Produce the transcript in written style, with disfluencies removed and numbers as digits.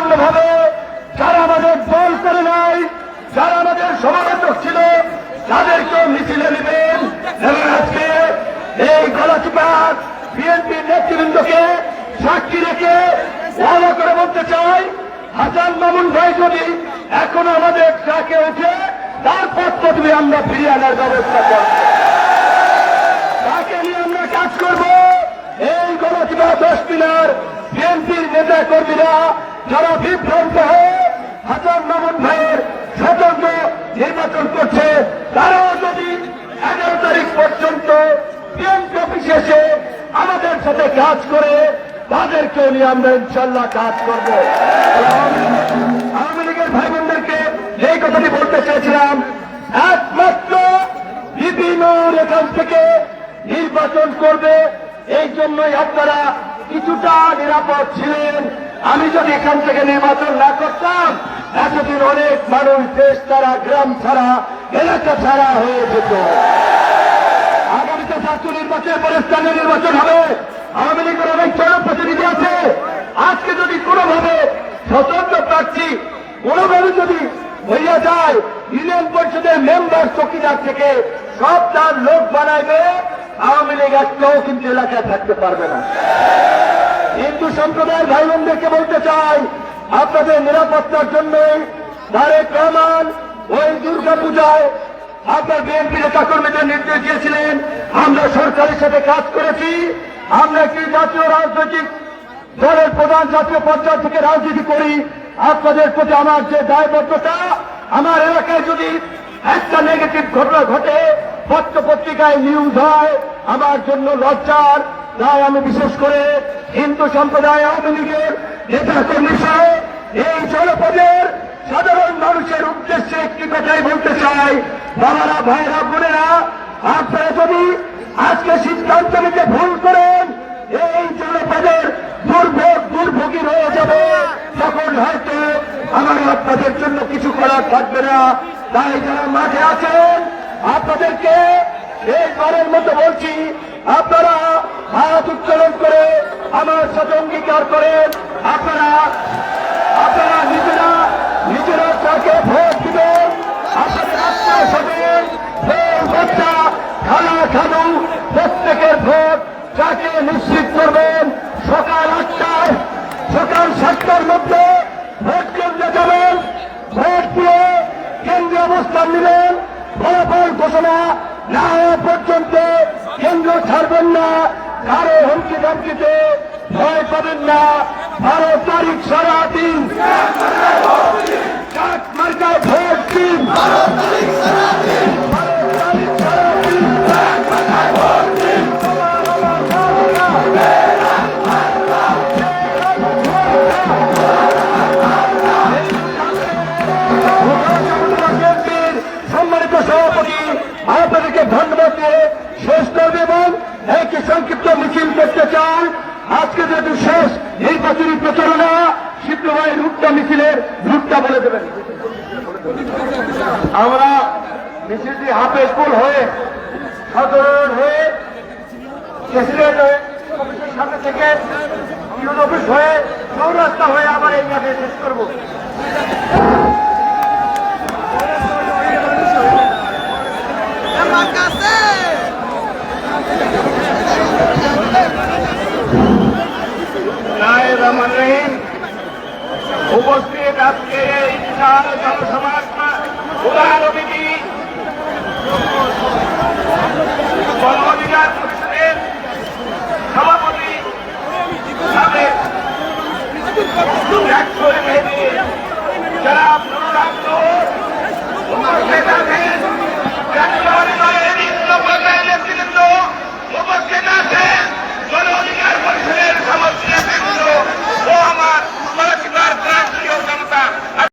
শান্তিপূর্ণভাবে যারা আমাদের দল করে নাই, যারা আমাদের সমালোচক ছিল, তাদেরকেও মিছিলে নেবেন। এবং আজকে এই গলাচিপার বিএনপির নেতৃবৃন্দকে সাক্ষী রেখে ওয়াদা করে বলতে চাই, হাসান মামুন ভাই যদি এখনো আমাদের ট্রাকে উঠে তার পথে আমরা ফিরিয়ে আনার ব্যবস্থা করব, তাকে নিয়ে আমরা কাজ করব। এই গণচিপা 10 পিলার বিএনপির নেতা কর্মীরা যারা বিভ্রান্ত হয়ে হাসান মামুন ভাইয়ের স্বতন্ত্র নির্বাচন করছে, তারাও যদি 11 তারিখ পর্যন্ত বিএনপি অফিসে এসে আমাদের সাথে কাজ করে, তাদেরকেও নিয়ে আমরা ইনশাল্লাহ কাজ করব। আওয়ামী লীগের ভাই বোনদেরকে এই কথাটি বলতে চেয়েছিলাম, একমাত্র বিভিন্ন এখান থেকে নির্বাচন করবে, এই জন্যই আপনারা কিছুটা নিরাপদ ছিলেন। আমি যদি এখান থেকে নির্বাচন না করতাম, এতদিন অনেক মানুষ দেশ ছাড়া, গ্রাম ছাড়া, এলাকা ছাড়া হয়ে যেত। আগামীতে জাতীয় নির্বাচনের পরে স্থানীয় নির্বাচন হবে। আওয়ামী লীগের অনেক জনপ্রতিনিধি আছে। আজকে যদি কোনোভাবে স্বতন্ত্র প্রার্থী কোনোভাবে যদি হইয়া যায়, ইউনিয়ন পরিষদের মেম্বার চৌকিদার থেকে সব তার লোক বানাইবে, আওয়ামী লীগ একটাও কিন্তু এলাকায় থাকতে পারবে না। হিন্দু সম্প্রদায়ের ভাই বোনদেরকে বলতে চাই, আপনাদের নিরাপত্তার জন্যই তারেক রহমান ওই দুর্গা পূজায় আপনার বিএনপি নেতা কর্মীদের নির্দেশ দিয়েছিলেন। আমরা সরকারের সাথে কাজ করেছি। আমরা একটি জাতীয় রাজনৈতিক দলের প্রধান জাতীয় পর্যায় থেকে রাজনীতি করি। আপনাদের প্রতি আমার যে দায়বদ্ধতা, আমার এলাকায় যদি একটা নেগেটিভ ঘটনা ঘটে, পত্র পত্রিকায় নিউজ হয়, আমার জন্য লজ্জার। তাই আমি বিশেষ করে হিন্দু সম্প্রদায়, আওয়ামী লীগের নেতা কর্মী সহ এই জনপদের সাধারণ মানুষের উদ্দেশ্যে একটি কথাই বলতে চাই, বাবারা, ভাইরা, বোনেরা, আপনারা যদি আজকে সিদ্ধান্ত নিতে ভুল করেন, এই জনপদের দুর্ভোগী হয়ে যাবে, তখন হয়তো আমার আপনাদের জন্য কিছু করার থাকবে না। তাই যারা মাঠে আছেন, আপনাদেরকে এই বারের মতো বলছি, আপনারা হাত উত্তোলন করে আমার সাথে অঙ্গীকার করেন, আপনারা নিজেরা তাকে ভোট দিবেন। আপনাদের আত্মীয় স্বজন, বাচ্চা, খালা খালু প্রত্যেকের ভোট তাকে নিশ্চিত করবেন। সকাল 8টায়, সকাল 7টার মধ্যে ভোট কেন্দ্রে যাবেন। ভোট দিয়ে কেন্দ্রে অবস্থান নেবেন। ফলাফল ঘোষণা না হওয়া পর্যন্ত কেন্দ্র ছাড়বেন না। কারো হুমকি ধমকিতে ভয় পাবেন না। 12 তারিখ সারাদিন মার্কায় ভোট দিন। সম্মানিত সভাপতি, আপনাদেরকে ধন্যবাদ দিয়ে শেষ করবে এবং একটি সংক্ষিপ্ত মিছিল করতে চান। আজকে যেহেতু শেষ নির্বাচনী প্রচারণা, শিবলু ভাই রুটটা মিছিলের রুটটা বলে দেবেন। আমরা মিছিলটি হাফে স্কুল হয়ে, সাধারণ হয়ে, প্রেসিডেন্ট হয়ে, অফিসের সামনে থেকে ইউনিয়ন অফিস হয়ে, চৌরাস্তা হয়ে আবার এই মাঠে শেষ করবো। উপস্থিত আজকে এই বিশাল জনসমাজ সমিতি গণ অধিকার পরিষদের সভাপতি